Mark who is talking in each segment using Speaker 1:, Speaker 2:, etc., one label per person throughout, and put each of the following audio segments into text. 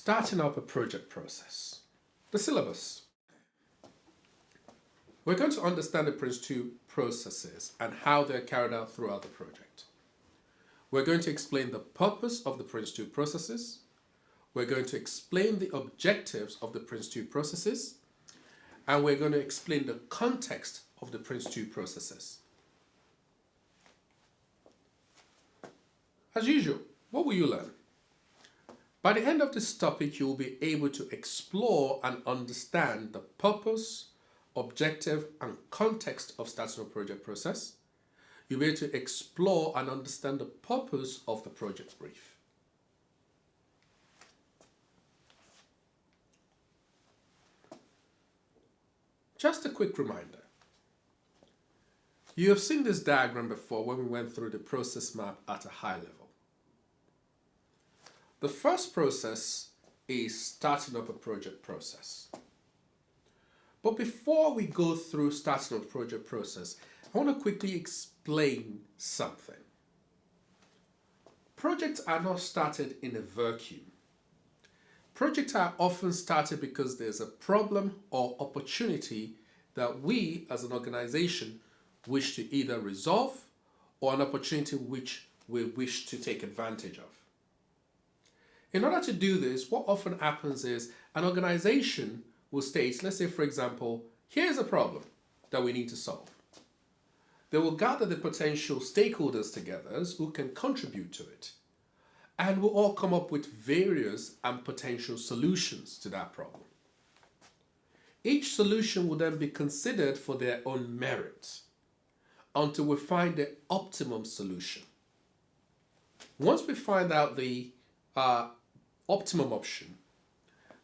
Speaker 1: Starting up a project process. The syllabus. We're going to understand the PRINCE2 processes and how they're carried out throughout the project. We're going to explain the purpose of the PRINCE2 processes. We're going to explain the objectives of the PRINCE2 processes. And we're going to explain the context of the PRINCE2 processes. As usual, what will you learn? By the end of this topic, you will be able to explore and understand the purpose, objective, and context of starting a project process. You'll be able to explore and understand the purpose of the project brief. Just a quick reminder. You have seen this diagram before when we went through the process map at a high level. The first process is starting up a project process. But before we go through starting up a project process, I want to quickly explain something. Projects are not started in a vacuum. Projects are often started because there's a problem or opportunity that we as an organization wish to either resolve or an opportunity which we wish to take advantage of. In order to do this, what often happens is an organization will state, let's say for example, here's a problem that we need to solve. They will gather the potential stakeholders together who can contribute to it, and will all come up with various and potential solutions to that problem. Each solution will then be considered for their own merit until we find the optimum solution. Once we find out the optimum option,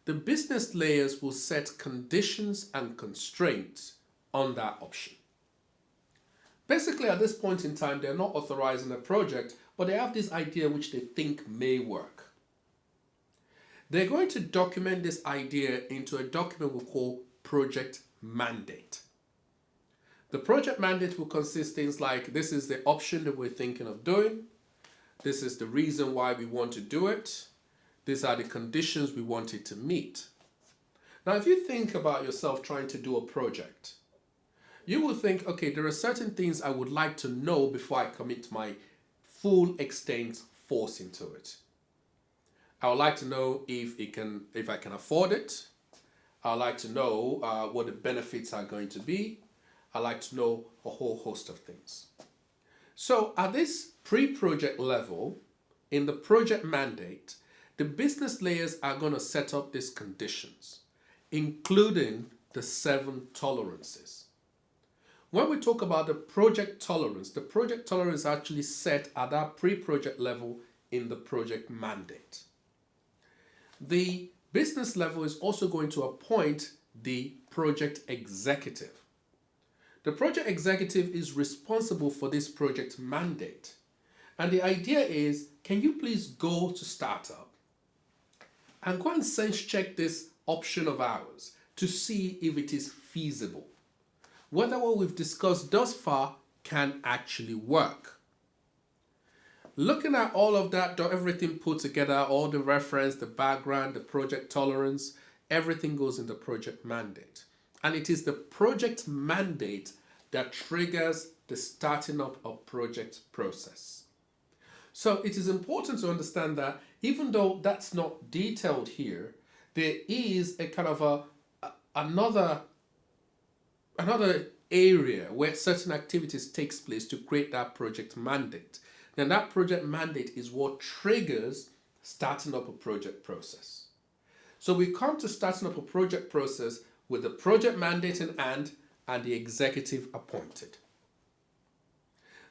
Speaker 1: the business layers will set conditions and constraints on that option. Basically, at this point in time, they're not authorizing a project, but they have this idea which they think may work. They're going to document this idea into a document we call project mandate. The project mandate will consist things like, this is the option that we're thinking of doing. This is the reason why we want to do it. These are the conditions we want it to meet. Now, if you think about yourself trying to do a project, you will think, okay, there are certain things I would like to know before I commit my full extent force into it. I would like to know if I can afford it. I would like to know what the benefits are going to be. I like to know a whole host of things. So at this pre-project level, in the project mandate, the business layers are going to set up these conditions, including the 7 tolerances. When we talk about the project tolerance is actually set at that pre-project level in the project mandate. The business level is also going to appoint the project executive. The project executive is responsible for this project mandate. And the idea is, can you please go to startup and go and sense check this option of ours to see if it is feasible, whether what we've discussed thus far can actually work. Looking at all of that, everything put together, all the reference, the background, the project tolerance, everything goes in the project mandate. And it is the project mandate that triggers the starting up of project process. So it is important to understand that even though that's not detailed here, there is a kind of another area where certain activities takes place to create that project mandate. Then that project mandate is what triggers starting up a project process. So we come to starting up a project process with the project mandate in hand and the executive appointed.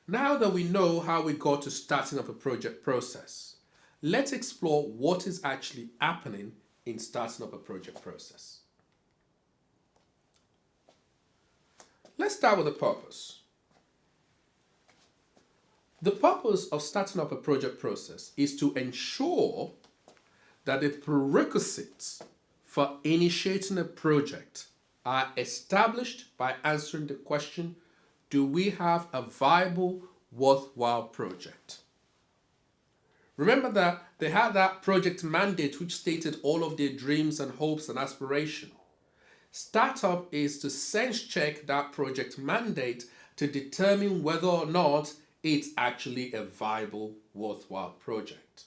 Speaker 1: Now that we know how we got to starting up a project process, let's explore what is actually happening in starting up a project process. Let's start with the purpose. The purpose of starting up a project process is to ensure that the prerequisites for initiating a project are established by answering the question, do we have a viable, worthwhile project? Remember that they had that project mandate which stated all of their dreams and hopes and aspiration. Startup is to sense check that project mandate to determine whether or not it's actually a viable, worthwhile project.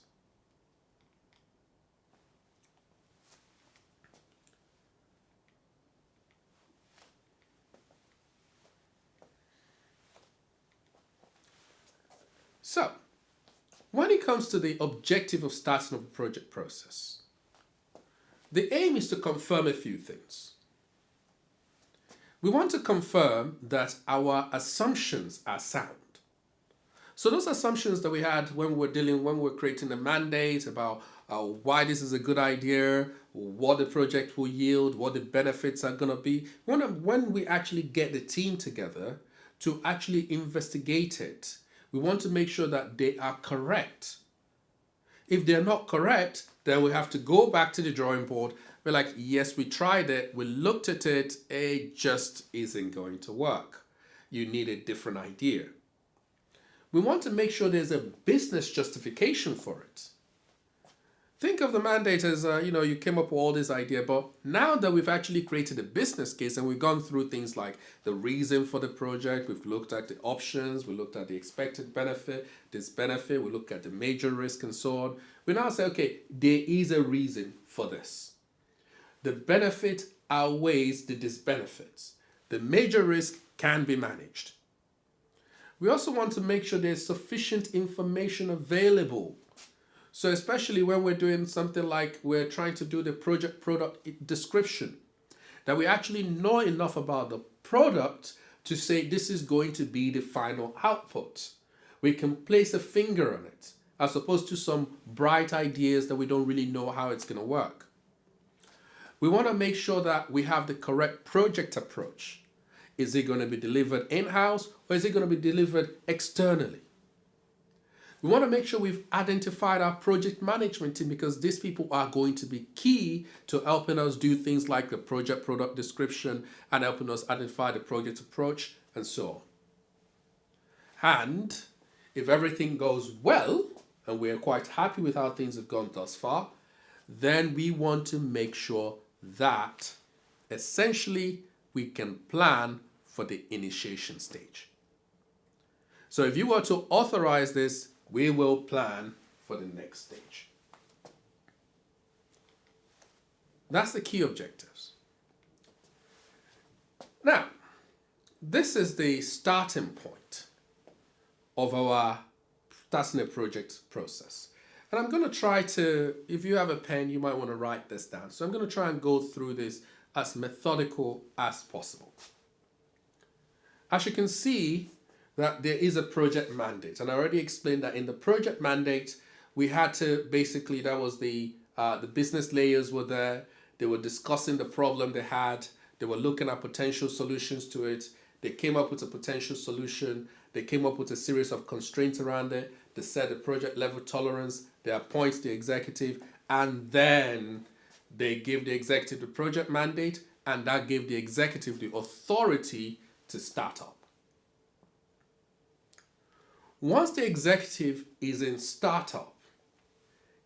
Speaker 1: So, when it comes to the objective of starting up a project process, the aim is to confirm a few things. We want to confirm that our assumptions are sound. So those assumptions that we had when we were creating a mandate about why this is a good idea, what the project will yield, what the benefits are going to be, when we actually get the team together to actually investigate it, we want to make sure that they are correct. If they're not correct, then we have to go back to the drawing board. We're like, yes, we tried it, we looked at it, it just isn't going to work. You need a different idea. We want to make sure there's a business justification for it. Think of the mandate as, you came up with all this idea, but now that we've actually created a business case and we've gone through things like the reason for the project, we've looked at the options, we looked at the expected benefit, disbenefit, we look at the major risk and so on. We now say, okay, there is a reason for this. The benefit outweighs the disbenefits. The major risk can be managed. We also want to make sure there's sufficient information available. So especially when we're doing something like we're trying to do the project product description, that we actually know enough about the product to say this is going to be the final output. We can place a finger on it, as opposed to some bright ideas that we don't really know how it's going to work. We want to make sure that we have the correct project approach. Is it going to be delivered in-house or is it going to be delivered externally? We want to make sure we've identified our project management team because these people are going to be key to helping us do things like the project product description and helping us identify the project approach and so on. And if everything goes well, and we're quite happy with how things have gone thus far, then we want to make sure that essentially we can plan for the initiation stage. So if you were to authorize this, we will plan for the next stage. That's the key objectives. Now, this is the starting point of our starting a project process. And I'm going to try to, if you have a pen, you might want to write this down. So I'm going to try and go through this as methodical as possible. As you can see, that there is a project mandate. And I already explained that in the project mandate, we had to basically, that was the business layers were there. They were discussing the problem they had. They were looking at potential solutions to it. They came up with a potential solution. They came up with a series of constraints around it. They set the project level tolerance. They appoint the executive. And then they give the executive the project mandate. And that gave the executive the authority to start up. Once the executive is in startup,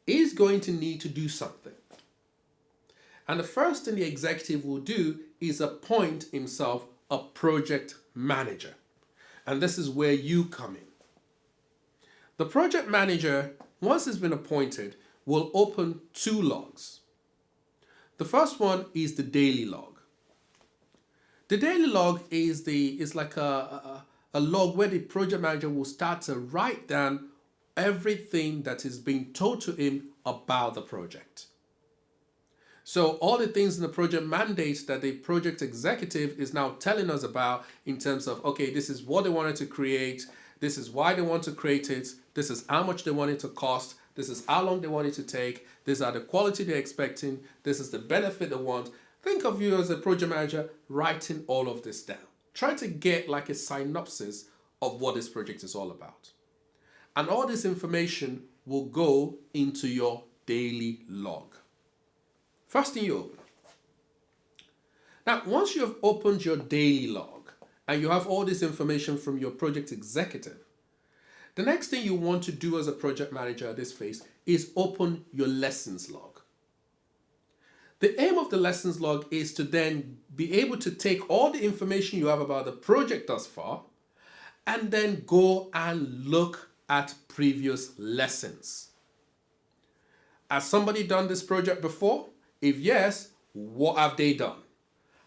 Speaker 1: he's going to need to do something. And the first thing the executive will do is appoint himself a project manager. And this is where you come in. The project manager, once he's been appointed, will open two logs. The first one is the daily log. The daily log is like a log where the project manager will start to write down everything that is being told to him about the project. So all the things in the project mandate that the project executive is now telling us about in terms of, okay, this is what they wanted to create, this is why they want to create it, this is how much they want it to cost, this is how long they want it to take, these are the quality they're expecting, this is the benefit they want. Think of you as a project manager writing all of this down. Try to get like a synopsis of what this project is all about. And all this information will go into your daily log. First thing you open. Now, once you have opened your daily log and you have all this information from your project executive, The next thing you want to do as a project manager at this phase is open your lessons log. The aim of the lessons log is to then be able to take all the information you have about the project thus far and then go and look at previous lessons. Has somebody done this project before? If yes, what have they done?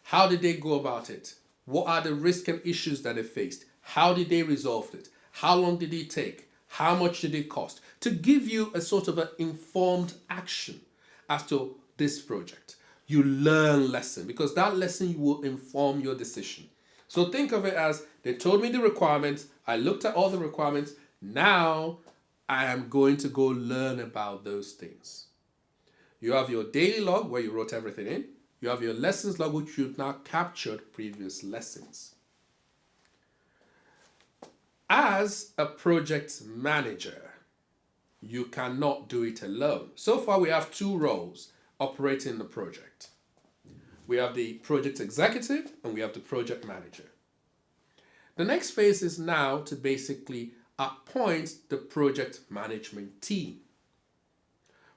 Speaker 1: How did they go about it? What are the risks and issues that they faced? How did they resolve it? How long did it take? How much did it cost? To give you a sort of an informed action as to this project. You learn lesson because that lesson will inform your decision. So think of it as they told me the requirements. I looked at all the requirements. Now I am going to go learn about those things. You have your daily log where you wrote everything in. You have your lessons log which you've now captured previous lessons. As a project manager, you cannot do it alone. So far we have two roles operating in the project. We have the project executive and we have the project manager. The next phase is now to basically appoint the project management team.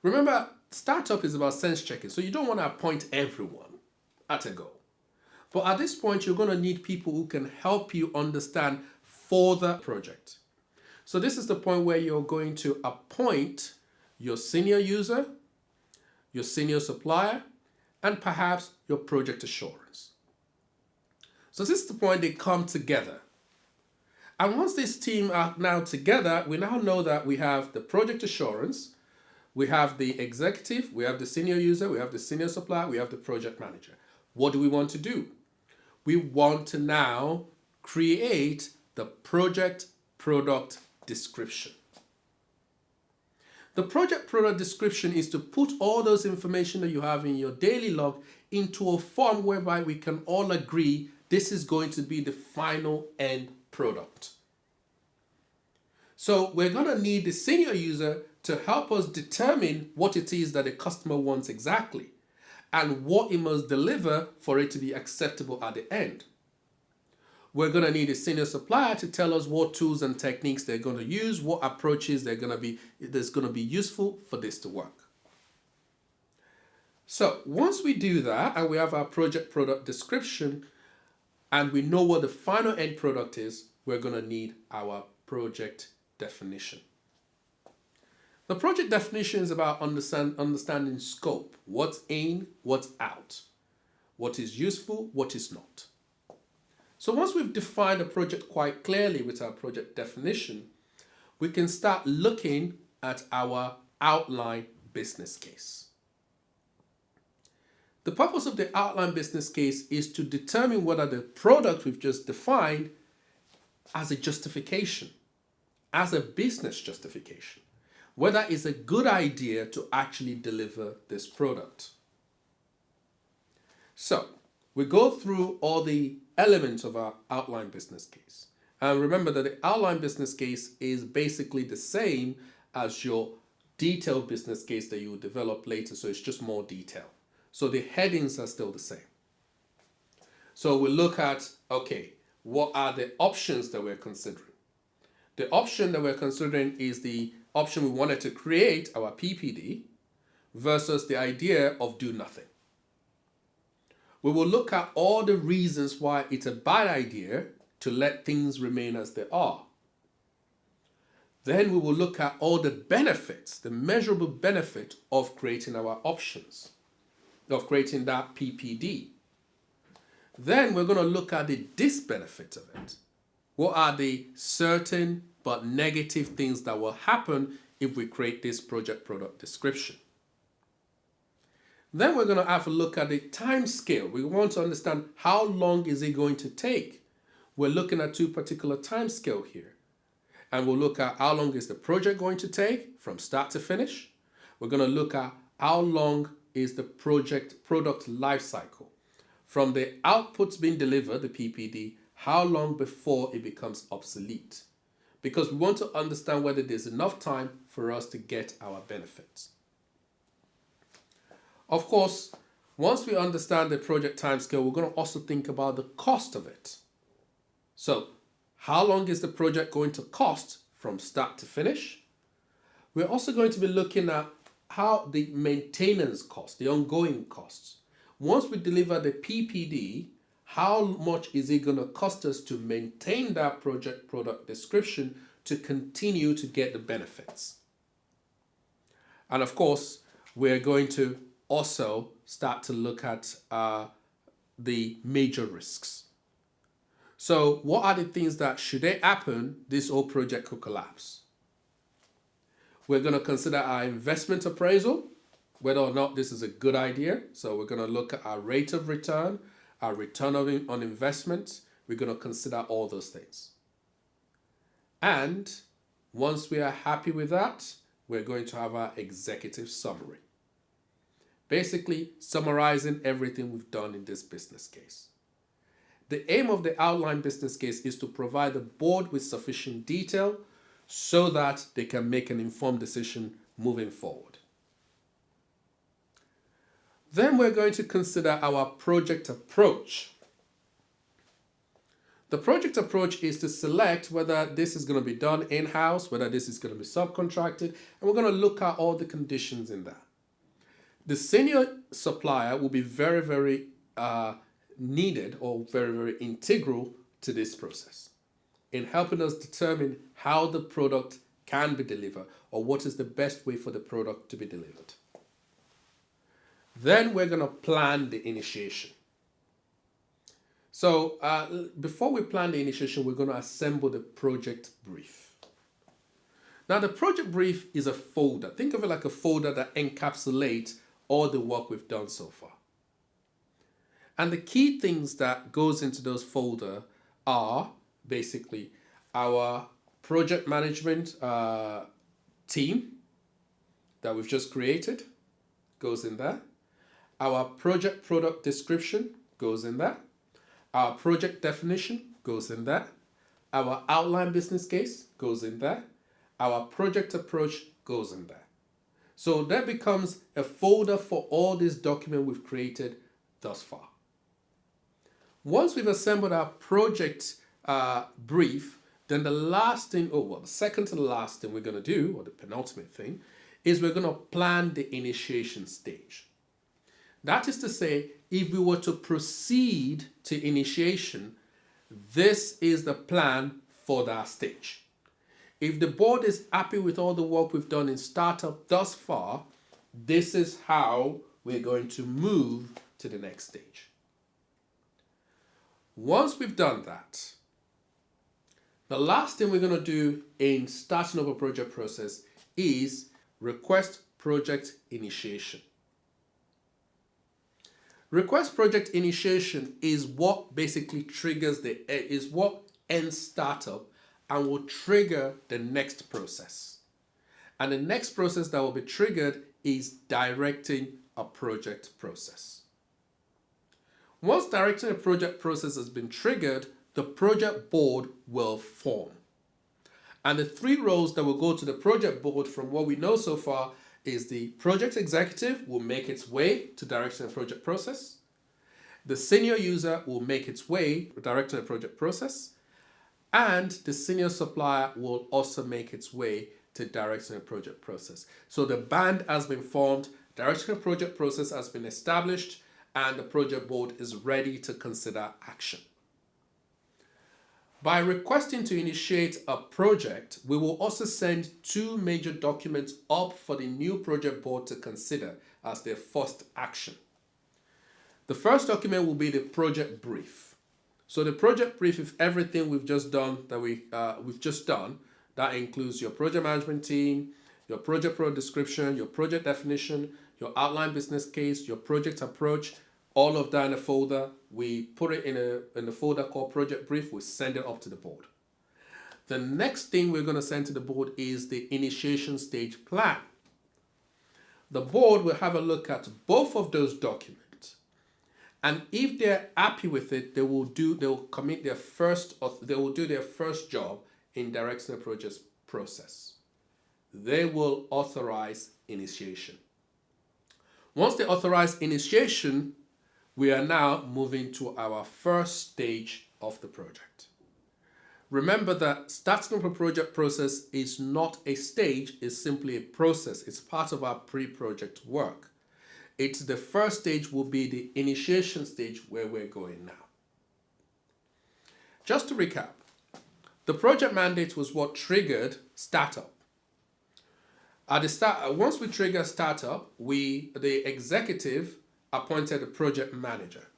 Speaker 1: Remember, startup is about sense checking, so you don't want to appoint everyone at a go. But at this point, you're going to need people who can help you understand further project. So this is the point where you're going to appoint your senior user, your senior supplier, and perhaps your project assurance. So this is the point they come together. And once this team are now together, we now know that we have the project assurance, we have the executive, we have the senior user, we have the senior supplier, we have the project manager. What do we want to do? We want to now create the project product description. The project product description is to put all those information that you have in your daily log into a form whereby we can all agree this is going to be the final end product. So we're going to need the senior user to help us determine what it is that the customer wants exactly and what it must deliver for it to be acceptable at the end. We're going to need a senior supplier to tell us what tools and techniques they're going to use, what approaches that's going to be useful for this to work. So once we do that and we have our project product description and we know what the final end product is, we're going to need our project definition. The project definition is about understanding scope, what's in, what's out, what is useful, what is not. So once we've defined a project quite clearly with our project definition, we can start looking at our outline business case. The purpose of the outline business case is to determine whether the product we've just defined has a justification, as a business justification, whether it's a good idea to actually deliver this product. So we go through all the elements of our outline business case. And remember that the outline business case is basically the same as your detailed business case that you will develop later, so it's just more detail. So the headings are still the same. So we look at, okay, what are the options that we're considering? The option that we're considering is the option we wanted to create, our PPD, versus the idea of do nothing. We will look at all the reasons why it's a bad idea to let things remain as they are. Then we will look at all the benefits, the measurable benefit of creating our options, of creating that PPD. Then we're going to look at the disbenefit of it. What are the certain but negative things that will happen if we create this project product description? Then we're going to have a look at the time scale. We want to understand how long is it going to take. We're looking at two particular time scale here. And we'll look at how long is the project going to take from start to finish. We're going to look at how long is the project product life cycle. From the outputs being delivered, the PPD, how long before it becomes obsolete. Because we want to understand whether there's enough time for us to get our benefits. Of course, once we understand the project timescale, we're going to also think about the cost of it. So, how long is the project going to cost from start to finish. We're also going to be looking at how the maintenance costs, the ongoing costs. Once we deliver the PPD, how much is it going to cost us to maintain that project product description to continue to get the benefits? And of course, we're going to also start to look at the major risks. So what are the things that, should they happen, this whole project could collapse? We're going to consider our investment appraisal, whether or not this is a good idea. So we're going to look at our rate of return, our return on investment. We're going to consider all those things. And once we are happy with that, we're going to have our executive summary. Basically, summarizing everything we've done in this business case. The aim of the outline business case is to provide the board with sufficient detail so that they can make an informed decision moving forward. Then we're going to consider our project approach. The project approach is to select whether this is going to be done in-house, whether this is going to be subcontracted, and we're going to look at all the conditions in that. The senior supplier will be very, very needed or very, very integral to this process in helping us determine how the product can be delivered or what is the best way for the product to be delivered. Then we're going to plan the initiation. So before we plan the initiation, we're going to assemble the project brief. Now the project brief is a folder. Think of it like a folder that encapsulates all the work we've done so far. And the key things that goes into those folder are basically our project management team that we've just created goes in there. Our project product description goes in there. Our project definition goes in there. Our outline business case goes in there. Our project approach goes in there. So that becomes a folder for all this document we've created thus far. Once we've assembled our project brief, then the last thing, the second to the last thing we're going to do, or the penultimate thing, is we're going to plan the initiation stage. That is to say, if we were to proceed to initiation, this is the plan for that stage. If the board is happy with all the work we've done in startup thus far, this is how we're going to move to the next stage. Once we've done that, the last thing we're going to do in starting up a project process is request project initiation. Request project initiation is what basically triggers is what ends startup and will trigger the next process. And the next process that will be triggered is directing a project process. Once directing a project process has been triggered, the project board will form. And the three roles that will go to the project board from what we know so far is the project executive will make its way to directing a project process. The senior user will make its way directing a project process. And the senior supplier will also make its way to directing a project process. So the band has been formed, directing a project process has been established, and the project board is ready to consider action. By requesting to initiate a project, we will also send two major documents up for the new project board to consider as their first action. The first document will be the project brief. So the project brief is everything we've just done that includes your project management team, your project product description, your project definition, your outline business case, your project approach, all of that in a folder. We put it in a folder called project brief. We send it up to the board. The next thing we're going to send to the board is the initiation stage plan. The board will have a look at both of those documents, and if they're happy with it, they will do their first job in directing the project process. They will authorize initiation. Once they authorize initiation, we are now moving to our first stage of the project. Remember that starting up a project process is not a stage, it's simply a process. It's part of our pre-project work. It's the first stage will be the initiation stage where we're going now. Just to recap, the project mandate was what triggered startup. At the start, once we trigger startup, the executive appointed a project manager.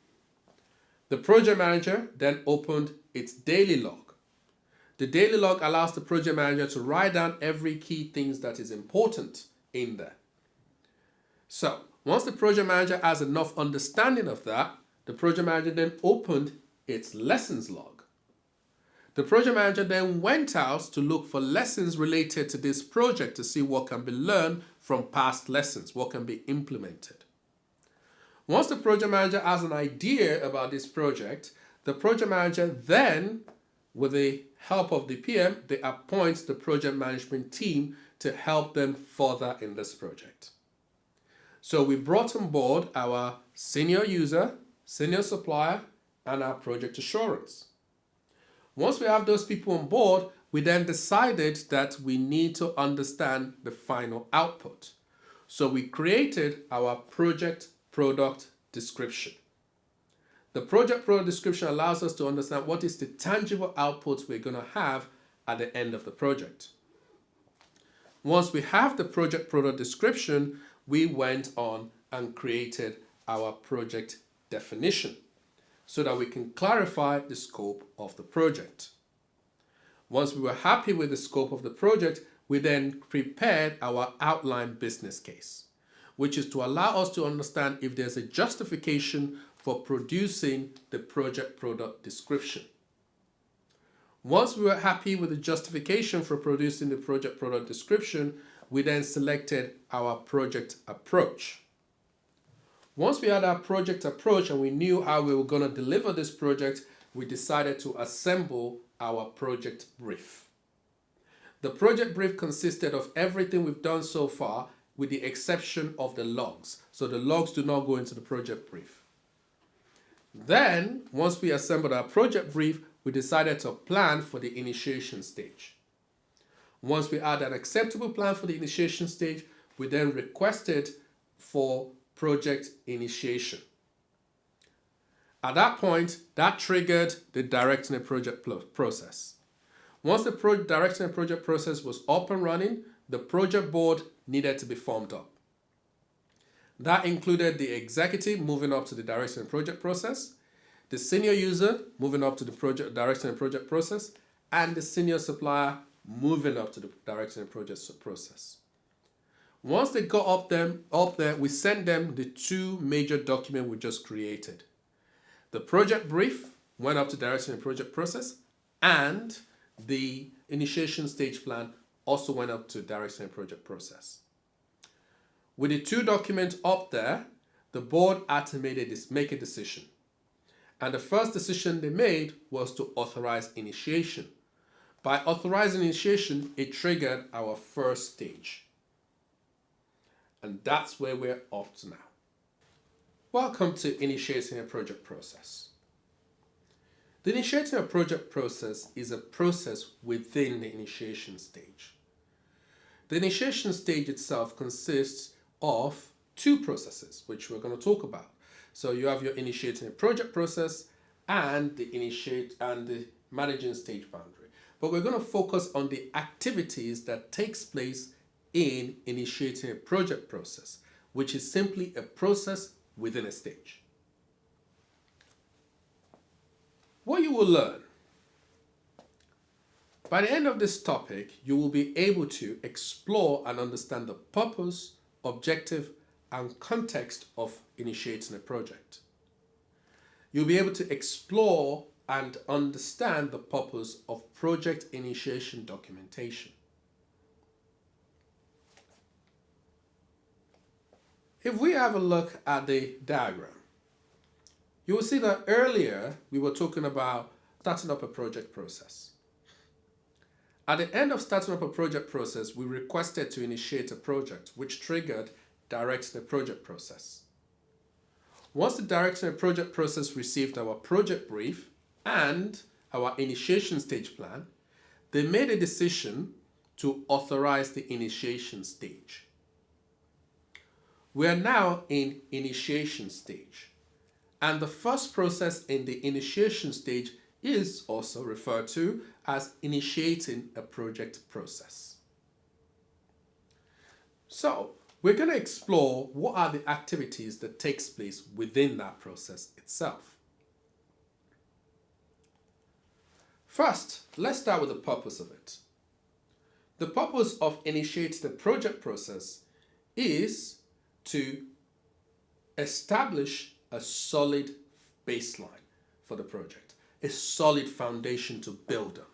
Speaker 1: The project manager then opened its daily log. The daily log allows the project manager to write down every key things that is important in there. So once the project manager has enough understanding of that, the project manager then opened its lessons log. The project manager then went out to look for lessons related to this project to see what can be learned from past lessons, what can be implemented. Once the project manager has an idea about this project, the project manager then, with the help of the PM, they appoint the project management team to help them further in this project. So we brought on board our senior user, senior supplier, and our project assurance. Once we have those people on board, we then decided that we need to understand the final output. So we created our project product description. The project product description allows us to understand what is the tangible output we're going to have at the end of the project. Once we have the project product description, we went on and created our project definition so that we can clarify the scope of the project. Once we were happy with the scope of the project, we then prepared our outline business case, which is to allow us to understand if there's a justification for producing the project product description. Once we were happy with the justification for producing the project product description, we then selected our project approach. Once we had our project approach and we knew how we were going to deliver this project, we decided to assemble our project brief. The project brief consisted of everything we've done so far with the exception of the logs. So the logs do not go into the project brief. Then, once we assembled our project brief, we decided to plan for the initiation stage. Once we had an acceptable plan for the initiation stage, we then requested for project initiation. At that point, that triggered the directing a project process. Once the directing a project process was up and running, the project board needed to be formed up. That included the executive moving up to the directing a project process, the senior user moving up to the project directing a project process, and the senior supplier moving up to the directing a project process. Once they got up there, we sent them the two major documents we just created. The project brief went up to directing a project process, and the initiation stage plan also went up to directing a project process. With the two documents up there, the board had to make a decision. And the first decision they made was to authorize initiation. By authorizing initiation, it triggered our first stage. And that's where we're up to now. Welcome to initiating a project process. The initiating a project process is a process within the initiation stage. The initiation stage itself consists of two processes, which we're going to talk about. So you have your initiating a project process and the managing stage boundary. But we're going to focus on the activities that takes place in initiating a project process, which is simply a process within a stage. What you will learn. By the end of this topic, you will be able to explore and understand the purpose, objective, and context of initiating a project. You'll be able to explore and understand the purpose of project initiation documentation. If we have a look at the diagram, you will see that earlier we were talking about starting up a project process. At the end of starting up a project process, we requested to initiate a project, which triggered directing a project process. Once the directing a project process received our project brief and our initiation stage plan, they made a decision to authorize the initiation stage. We are now in initiation stage, and the first process in the initiation stage is also referred to as initiating a project process. So, we're going to explore what are the activities that takes place within that process itself. First, let's start with the purpose of it. The purpose of initiating the project process is to establish a solid baseline for the project, a solid foundation to build on.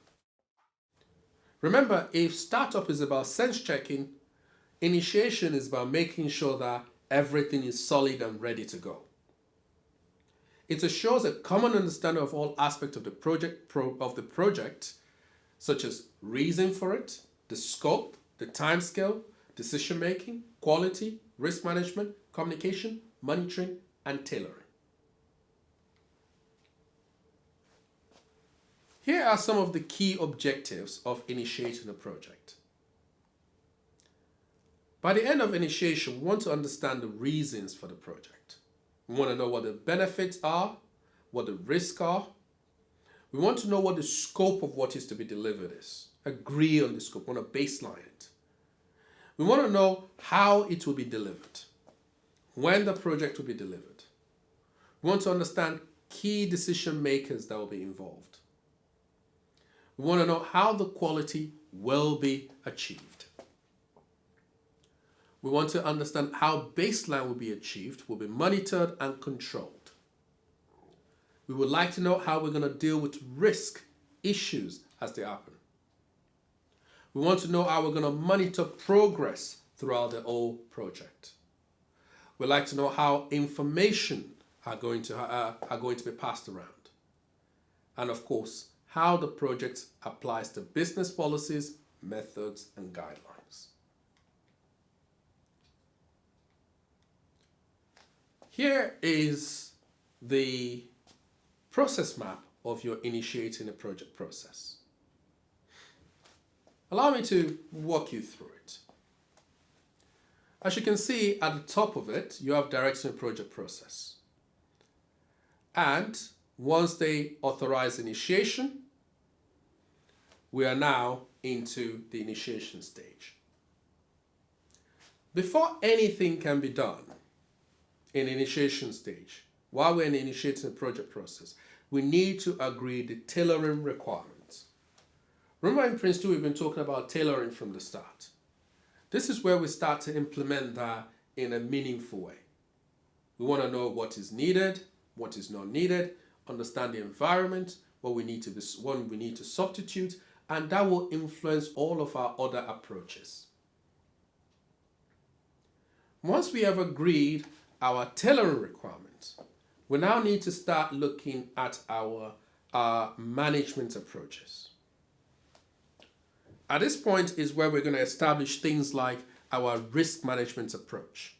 Speaker 1: Remember, if startup is about sense checking, initiation is about making sure that everything is solid and ready to go. It assures a common understanding of all aspects of the project, such as reason for it, the scope, the timescale, decision making, quality, risk management, communication, monitoring, and tailoring. Here are some of the key objectives of initiating a project. By the end of initiation, we want to understand the reasons for the project. We want to know what the benefits are, what the risks are. We want to know what the scope of what is to be delivered is. Agree on the scope, we want to baseline it. We want to know how it will be delivered, when the project will be delivered. We want to understand key decision makers that will be involved. We want to know how the quality will be achieved. We want to understand how baseline will be achieved, will be monitored and controlled. We would like to know how we're going to deal with risk issues as they happen. We want to know how we're going to monitor progress throughout the whole project. We'd like to know how information are going to be passed around. And of course, how the project applies to business policies, methods, and guidelines. Here is the process map of your initiating a project process. Allow me to walk you through it. As you can see at the top of it, you have directing a project process. And once they authorize initiation, we are now into the initiation stage. Before anything can be done in initiation stage, while we're initiating the project process, we need to agree the tailoring requirements. Remember in Prince2, we've been talking about tailoring from the start. This is where we start to implement that in a meaningful way. We want to know what is needed, what is not needed, understand the environment, what we need to substitute, and that will influence all of our other approaches. Once we have agreed our tailoring requirements, we now need to start looking at our management approaches. At this point is where we're going to establish things like our risk management approach.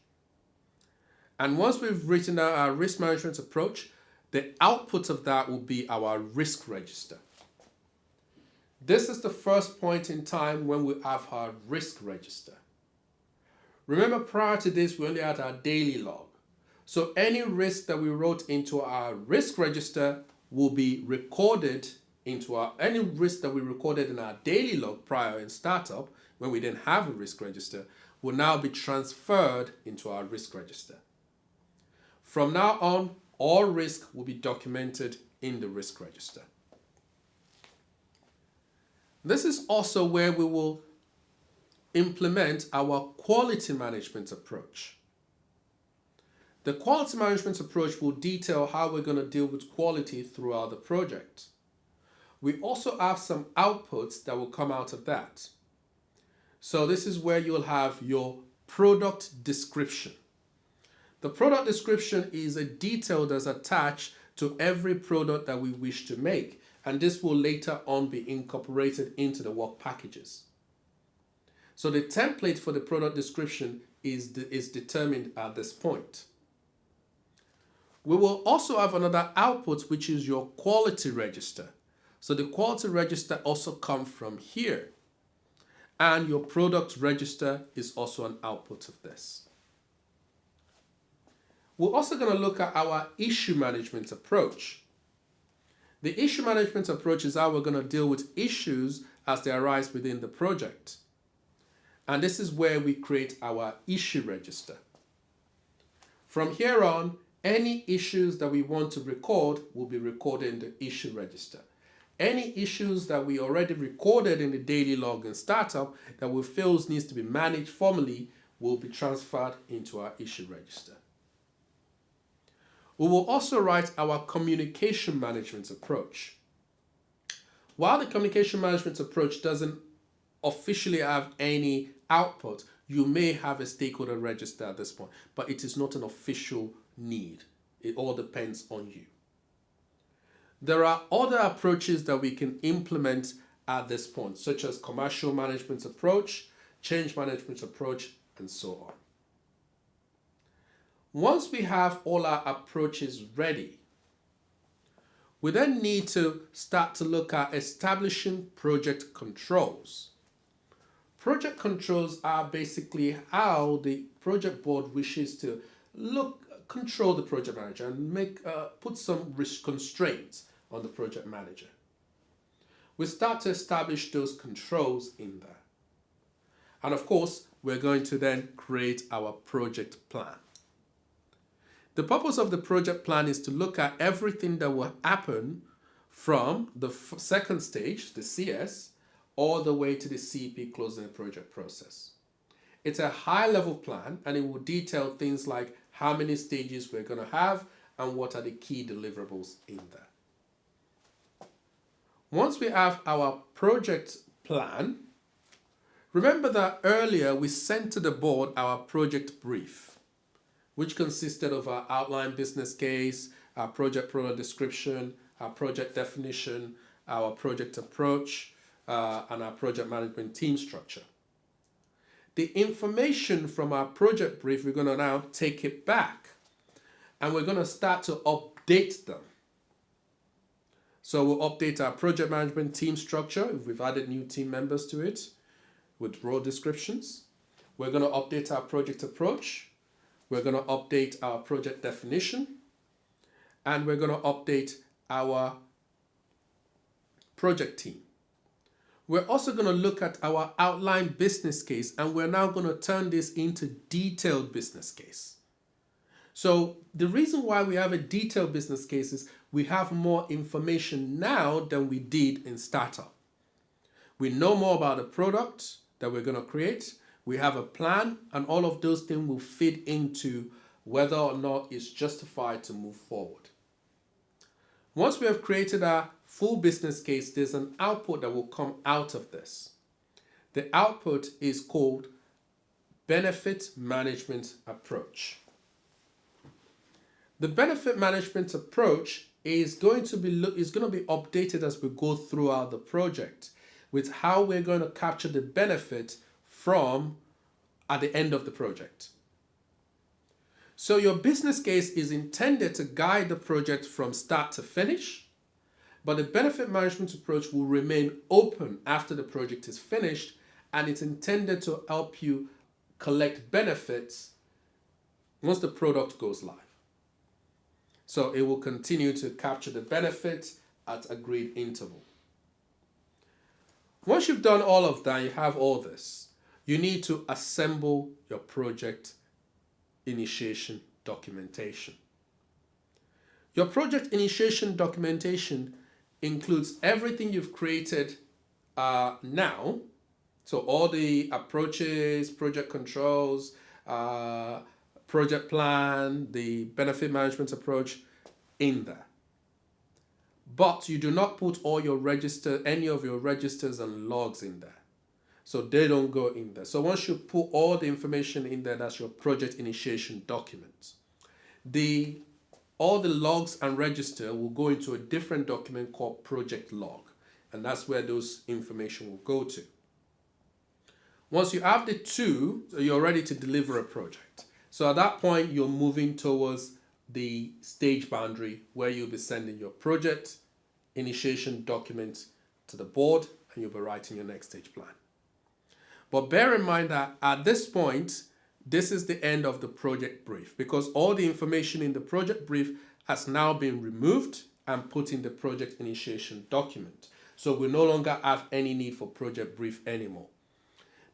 Speaker 1: And once we've written out our risk management approach, the output of that will be our risk register. This is the first point in time when we have our risk register. Remember, prior to this, we only had our daily log. So any risk that we wrote into our risk register will be recorded into any risk that we recorded in our daily log prior in startup, when we didn't have a risk register, will now be transferred into our risk register. From now on, all risk will be documented in the risk register. This is also where we will implement our quality management approach. The quality management approach will detail how we're going to deal with quality throughout the project. We also have some outputs that will come out of that. So this is where you'll have your product description. The product description is a detail that's attached to every product that we wish to make, and this will later on be incorporated into the work packages. So the template for the product description is determined at this point. We will also have another output, which is your quality register. So the quality register also comes from here. And your product register is also an output of this. We're also going to look at our issue management approach. The issue management approach is how we're going to deal with issues as they arise within the project. And this is where we create our issue register. From here on, any issues that we want to record will be recorded in the issue register. Any issues that we already recorded in the daily log and startup that we feel needs to be managed formally will be transferred into our issue register. We will also write our communication management approach. While the communication management approach doesn't officially have any output, you may have a stakeholder register at this point, but it is not an official need. It all depends on you. There are other approaches that we can implement at this point, such as commercial management approach, change management approach, and so on. Once we have all our approaches ready, we then need to start to look at establishing project controls. Project controls are basically how the project board wishes to control the project manager and put some constraints on the project manager. We start to establish those controls in there. And of course, we're going to then create our project plan. The purpose of the project plan is to look at everything that will happen from the second stage, the CS, all the way to the CP closing the project process. It's a high-level plan, and it will detail things like how many stages we're going to have and what are the key deliverables in there. Once we have our project plan, remember that earlier we sent to the board our project brief, which consisted of our outline business case, our project product description, our project definition, our project approach, and our project management team structure. The information from our project brief, we're going to now take it back and we're going to start to update them. So we'll update our project management team structure if we've added new team members to it with role descriptions. We're going to update our project approach. We're going to update our project definition. And we're going to update our project team. We're also going to look at our outline business case, and we're now going to turn this into detailed business case. So the reason why we have a detailed business case is we have more information now than we did in startup. We know more about the product that we're going to create. We have a plan, and all of those things will fit into whether or not it's justified to move forward. Once we have created our full business case, there's an output that will come out of this. The output is called benefit management approach. The benefit management approach is going to be updated as we go throughout the project with how we're going to capture the benefit from at the end of the project. So your business case is intended to guide the project from start to finish, but the benefit management approach will remain open after the project is finished, and it's intended to help you collect benefits once the product goes live. So it will continue to capture the benefits at agreed interval. Once you've done all of that, you have all this, you need to assemble your project initiation documentation. Your project initiation documentation includes everything you've created now. So all the approaches, project controls, project plan, the benefit management approach in there. But you do not put any of your registers and logs in there. So they don't go in there. So once you put all the information in there, that's your project initiation document. All the logs and register will go into a different document called project log. And that's where those information will go to. Once you have the two, you're ready to deliver a project. So at that point, you're moving towards the stage boundary where you'll be sending your project initiation document to the board, and you'll be writing your next stage plan. But bear in mind that at this point, this is the end of the project brief, because all the information in the project brief has now been removed and put in the project initiation document. So we no longer have any need for project brief anymore.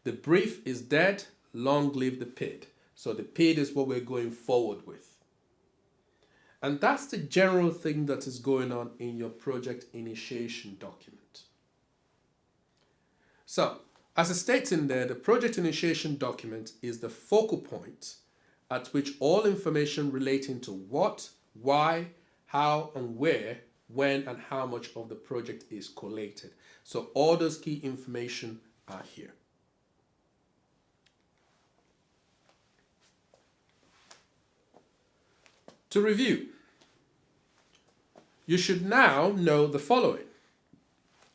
Speaker 1: The brief is dead, long live the PID. So the PID is what we're going forward with. And that's the general thing that is going on in your project initiation document. So, as it states in there, the project initiation document is the focal point at which all information relating to what, why, how, and where, when, and how much of the project is collated. So all those key information are here. To review, you should now know the following.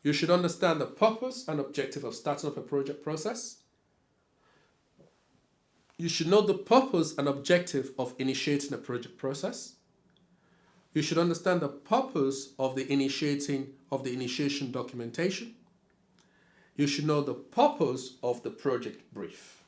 Speaker 1: You should understand the purpose and objective of starting up a project process. You should know the purpose and objective of initiating a project process. You should understand the purpose of the initiation documentation. You should know the purpose of the project brief.